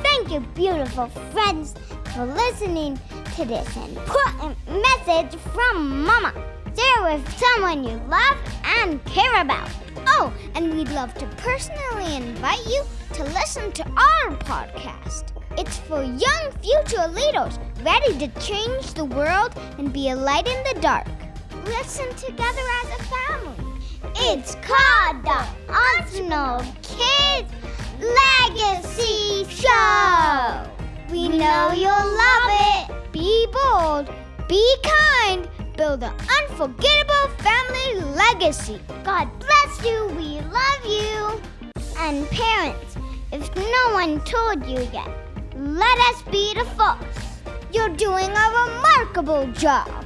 Thank you, beautiful friends, for listening to this important message from Mama. Share with someone you love and care about. Oh, and we'd love to personally invite you to listen to our podcast. It's for young future leaders ready to change the world and be a light in the dark. Listen together as a family. It's called the Unresolved Kids Legacy Show. We know you'll love it. Be bold, be kind, build an unforgettable family legacy. God bless you. We love you. And parents, if no one told you yet, let us be the first. You're doing a remarkable job.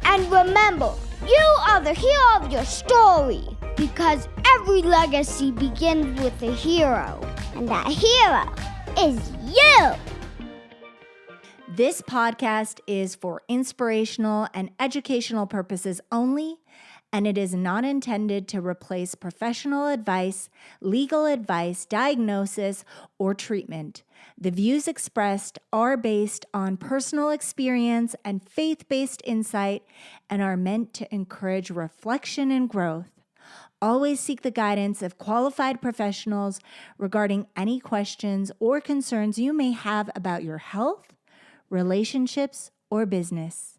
And remember, you are the hero of your story, because every legacy begins with a hero, and that hero is you. This podcast is for inspirational and educational purposes only, and it is not intended to replace professional advice, legal advice, diagnosis, or treatment. The views expressed are based on personal experience and faith-based insight and are meant to encourage reflection and growth. Always seek the guidance of qualified professionals regarding any questions or concerns you may have about your health, relationships, or business.